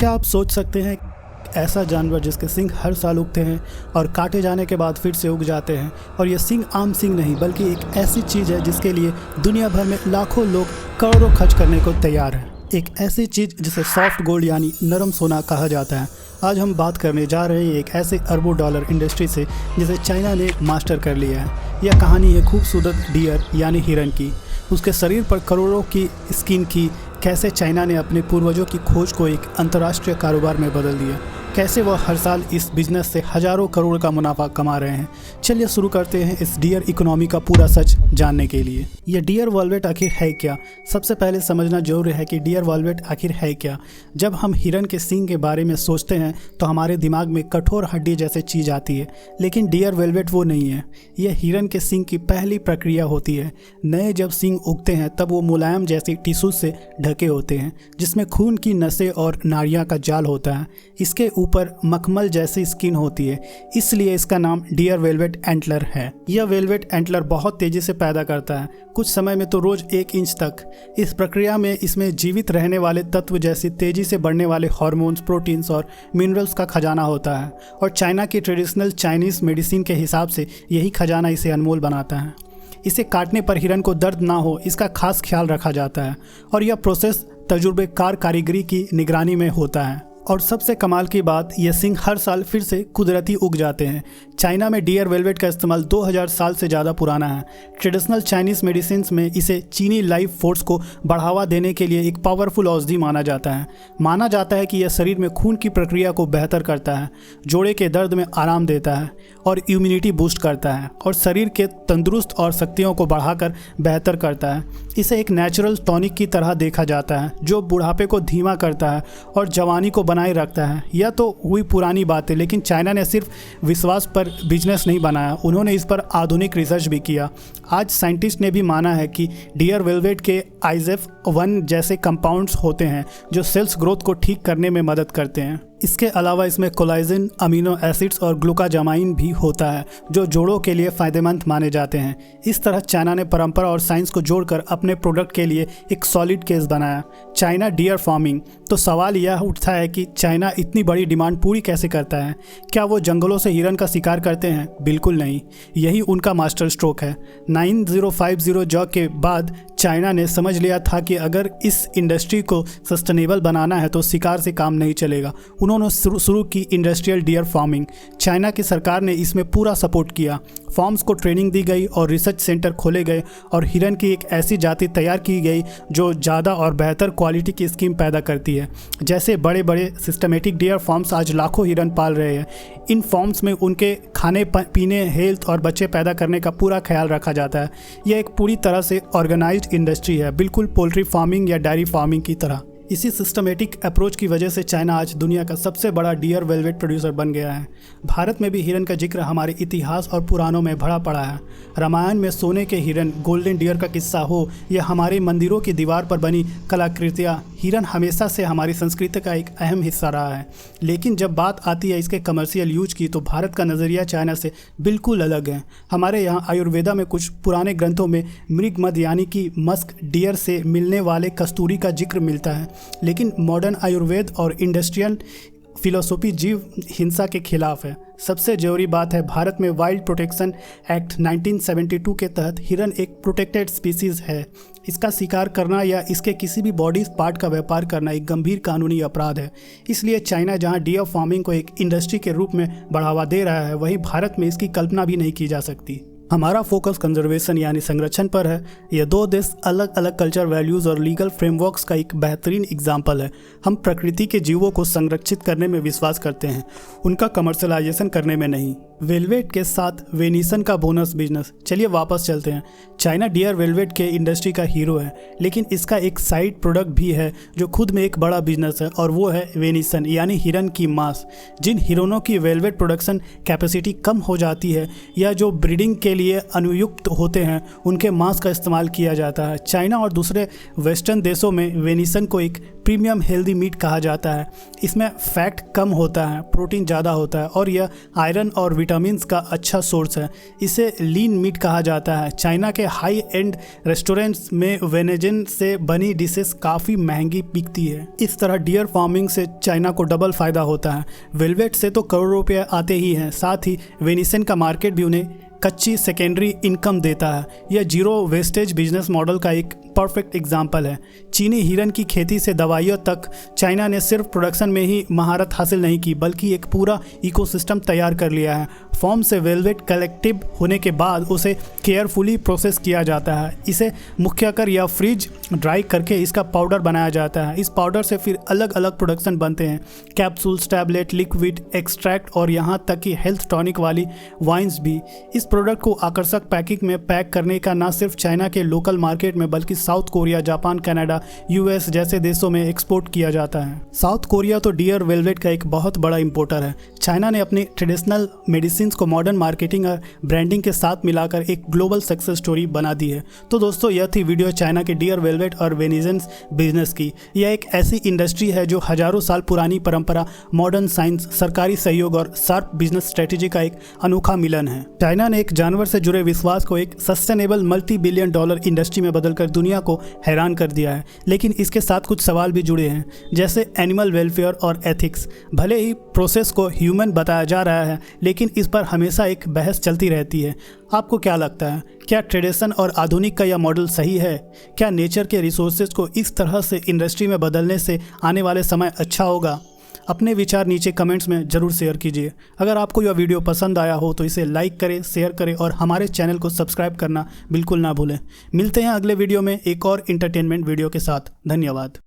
क्या आप सोच सकते हैं ऐसा जानवर जिसके सींग हर साल उगते हैं और काटे जाने के बाद फिर से उग जाते हैं, और ये सींग आम सींग नहीं बल्कि एक ऐसी चीज़ है जिसके लिए दुनिया भर में लाखों लोग करोड़ों खर्च करने को तैयार हैं। एक ऐसी चीज़ जिसे सॉफ्ट गोल्ड यानी नरम सोना कहा जाता है। आज हम बात करने जा रहे हैं एक ऐसे अरबों डॉलर इंडस्ट्री से जिसे चाइना ने मास्टर कर लिया है। यह कहानी है खूबसूरत डियर यानी हिरन की। उसके शरीर पर करोड़ों की स्किन की कैसे चाइना ने अपने पूर्वजों की खोज को एक अंतर्राष्ट्रीय कारोबार में बदल दिया, कैसे वह हर साल इस बिजनेस से हज़ारों करोड़ का मुनाफा कमा रहे हैं। चलिए शुरू करते हैं इस डियर इकोनॉमी का पूरा सच जानने के लिए। यह डियर वेलवेट आखिर है क्या? सबसे पहले समझना जरूरी है कि डियर वेलवेट आखिर है क्या। जब हम हिरन के सींग के बारे में सोचते हैं तो हमारे दिमाग में कठोर हड्डी जैसे चीज़ आती है, लेकिन डियर वेलवेट वो नहीं है। यह हिरन के सींग की पहली प्रक्रिया होती है। नए जब सींग उगते हैं तब वो मुलायम जैसी टिश्यू से ढके होते हैं जिसमें खून की नसें और नाड़ियाँ का जाल होता है। इसके ऊपर मखमल जैसी स्किन होती है, इसलिए इसका नाम डियर वेलवेट एंटलर है। यह वेलवेट एंटलर बहुत तेजी से पैदा करता है, कुछ समय में तो रोज 1 इंच तक। इस प्रक्रिया में इसमें जीवित रहने वाले तत्व जैसे तेजी से बढ़ने वाले हार्मोन्स, प्रोटीन्स और मिनरल्स का खजाना होता है, और चाइना की ट्रेडिशनल चाइनीज मेडिसिन के हिसाब से यही खजाना इसे अनमोल बनाता है। इसे काटने पर हिरन को दर्द ना हो इसका खास ख्याल रखा जाता है, और यह प्रोसेस तजुर्बेकार कारीगरी की निगरानी में होता है। और सबसे कमाल की बात, ये सींग हर साल फिर से कुदरती उग जाते हैं। चाइना में डियर वेलवेट का इस्तेमाल 2000 साल से ज़्यादा पुराना है। ट्रेडिशनल चाइनीज़ मेडिसिन में इसे चीनी लाइफ फोर्स को बढ़ावा देने के लिए एक पावरफुल औषधि माना जाता है। माना जाता है कि यह शरीर में खून की प्रक्रिया को बेहतर करता है, जोड़े के दर्द में आराम देता है और इम्यूनिटी बूस्ट करता है, और शरीर के तंदुरुस्त और शक्तियों को बढ़ाकर बेहतर करता है। इसे एक नेचुरल टॉनिक की तरह देखा जाता है जो बुढ़ापे को धीमा करता है और जवानी को बनाए रखता है। यह तो हुई पुरानी बात है, लेकिन चाइना ने सिर्फ विश्वास पर बिजनेस नहीं बनाया, उन्होंने इस पर आधुनिक रिसर्च भी किया। आज साइंटिस्ट ने भी माना है कि डियर वेलवेट के IGF-1 जैसे कंपाउंड्स होते हैं जो सेल्स ग्रोथ को ठीक करने में मदद करते हैं। इसके अलावा इसमें कोलाजन, अमीनो एसिड्स और ग्लूकाजामाइन भी होता है जो जोड़ों के लिए फ़ायदेमंद माने जाते हैं। इस तरह चाइना ने परंपरा और साइंस को जोड़कर अपने प्रोडक्ट के लिए एक सॉलिड केस बनाया। China deer farming. तो सवाल यह उठता है कि चाइना इतनी बड़ी डिमांड पूरी कैसे करता है? क्या वो जंगलों से हिरन का शिकार करते हैं? बिल्कुल नहीं, यही उनका मास्टर स्ट्रोक है। 9050 जॉ के बाद चाइना ने समझ लिया था कि अगर इस इंडस्ट्री को सस्टेनेबल बनाना है तो शिकार से काम नहीं चलेगा। उन्होंने शुरू की इंडस्ट्रियल डियर फार्मिंग। चाइना की सरकार ने इसमें पूरा सपोर्ट किया। फार्म्स को ट्रेनिंग दी गई और रिसर्च सेंटर खोले गए, और हिरन की एक ऐसी जाति तैयार की गई जो ज़्यादा और बेहतर क्वालिटी की स्कीम पैदा करती है। जैसे बड़े बड़े सिस्टमेटिक डियर फार्म्स आज लाखों हिरन पाल रहे हैं। इन फार्म्स में उनके खाने पीने, हेल्थ और बच्चे पैदा करने का पूरा ख्याल रखा जाता है। यह एक पूरी तरह से ऑर्गेनाइज्ड इंडस्ट्री है, बिल्कुल पोल्ट्री फार्मिंग या डेयरी फार्मिंग की तरह। इसी सिस्टमेटिक अप्रोच की वजह से चाइना आज दुनिया का सबसे बड़ा डियर वेलवेट प्रोड्यूसर बन गया है। भारत में भी हिरन का जिक्र हमारे इतिहास और पुराणों में भरा पड़ा है। रामायण में सोने के हिरन, गोल्डन डियर का किस्सा हो या हमारे मंदिरों की दीवार पर बनी कलाकृतियाँ, हिरन हमेशा से हमारी संस्कृति का एक अहम हिस्सा रहा है। लेकिन जब बात आती है इसके कमर्शियल यूज की तो भारत का नज़रिया चाइना से बिल्कुल अलग है। हमारे यहाँ आयुर्वेदा में कुछ पुराने ग्रंथों में मृगमद यानी कि मस्क डियर से मिलने वाले कस्तूरी का जिक्र मिलता है, लेकिन मॉडर्न आयुर्वेद और इंडस्ट्रियल फिलोसॉफी जीव हिंसा के खिलाफ है। सबसे जरूरी बात है, भारत में वाइल्ड प्रोटेक्शन एक्ट 1972 के तहत हिरन एक प्रोटेक्टेड स्पीसीज़ है। इसका शिकार करना या इसके किसी भी बॉडी पार्ट का व्यापार करना एक गंभीर कानूनी अपराध है। इसलिए चाइना जहां डियर फार्मिंग को एक इंडस्ट्री के रूप में बढ़ावा दे रहा है, वहीं भारत में इसकी कल्पना भी नहीं की जा सकती। हमारा फोकस कंजर्वेशन यानी संरक्षण पर है। ये दो देश अलग अलग कल्चर, वैल्यूज़ और लीगल फ्रेमवर्क्स का एक बेहतरीन एग्जाम्पल है। हम प्रकृति के जीवों को संरक्षित करने में विश्वास करते हैं, उनका कमर्शलाइजेशन करने में नहीं। वेलवेट के साथ वेनिसन का बोनस बिजनेस। चलिए वापस चलते हैं। चाइना डियर वेलवेट के इंडस्ट्री का हीरो है, लेकिन इसका एक साइड प्रोडक्ट भी है जो खुद में एक बड़ा बिजनेस है, और वो है वेनिसन यानी हिरन की मांस। जिन हिरनों की वेलवेट प्रोडक्शन कैपेसिटी कम हो जाती है या जो ब्रीडिंग के लिए अनुयुक्त होते हैं उनके मांस का इस्तेमाल किया जाता है। चाइना और दूसरे वेस्टर्न देशों में वेनिसन को एक प्रीमियम हेल्दी मीट कहा जाता है। इसमें फैट कम होता है, प्रोटीन ज़्यादा होता है और यह आयरन और विटामिन्स का अच्छा सोर्स है। इसे लीन मीट कहा जाता है। चाइना के हाई एंड रेस्टोरेंट्स में वेनेजिन से बनी डिशेस काफ़ी महंगी बिकती है। इस तरह डियर फार्मिंग से चाइना को डबल फ़ायदा होता है। वेलवेट से तो करोड़ों रुपये आते ही हैं, साथ ही वेनिसन का मार्केट भी उन्हें कच्ची सेकेंडरी इनकम देता है। यह जीरो वेस्टेज बिजनेस मॉडल का एक परफेक्ट एग्जाम्पल है। चीनी हिरन की खेती से दवाइयों तक चाइना ने सिर्फ प्रोडक्शन में ही महारत हासिल नहीं की, बल्कि एक पूरा इकोसिस्टम तैयार कर लिया है। फॉर्म से वेलवेट कलेक्टिव होने के बाद उसे केयरफुली प्रोसेस किया जाता है। इसे मुख्यकर या फ्रीज ड्राई करके इसका पाउडर बनाया जाता है। इस पाउडर से फिर अलग अलग प्रोडक्शन बनते हैं, कैप्सूल्स, टैबलेट, लिक्विड, एक्सट्रैक्ट और यहाँ तक कि हेल्थ टॉनिक वाली वाइन्स भी। इस प्रोडक्ट को आकर्षक पैकिंग में पैक करने का न सिर्फ चाइना के लोकल मार्केट में बल्कि south Korea, Japan, Canada, US जैसे देशों में एक्सपोर्ट किया जाता है। साउथ कोरिया तो डियर वेलवेट का एक बहुत बड़ा इंपोर्टर है। चाइना ने अपनी ट्रेडिशनल मेडिसिन को मॉडर्न मार्केटिंग और ब्रांडिंग के साथ मिलाकर एक ग्लोबल सक्सेस स्टोरी बना दी है। तो दोस्तों, यह थी वीडियो चाइना के डियर वेलवेट और वेनिसन बिजनेस की। यह एक ऐसी इंडस्ट्री है जो हजारों साल पुरानी परंपरा, मॉडर्न साइंस, सरकारी सहयोग और शार्प बिजनेस स्ट्रेटेजी का एक अनोखा मिलन है। चाइना ने एक जानवर से जुड़े विश्वास को एक sustainable multi billion dollar industry में बदलकर दुनिया को हैरान कर दिया है। लेकिन इसके साथ कुछ सवाल भी जुड़े हैं, जैसे एनिमल वेलफेयर और एथिक्स। भले ही प्रोसेस को ह्यूमन बताया जा रहा है, लेकिन इस पर हमेशा एक बहस चलती रहती है। आपको क्या लगता है, क्या ट्रेडिशन और आधुनिक का यह मॉडल सही है? क्या नेचर के रिसोर्सेज को इस तरह से इंडस्ट्री में बदलने से आने वाले समय अच्छा होगा? अपने विचार नीचे कमेंट्स में ज़रूर शेयर कीजिए। अगर आपको यह वीडियो पसंद आया हो तो इसे लाइक करें, शेयर करें और हमारे चैनल को सब्सक्राइब करना बिल्कुल ना भूलें। मिलते हैं अगले वीडियो में एक और इंटरटेनमेंट वीडियो के साथ। धन्यवाद।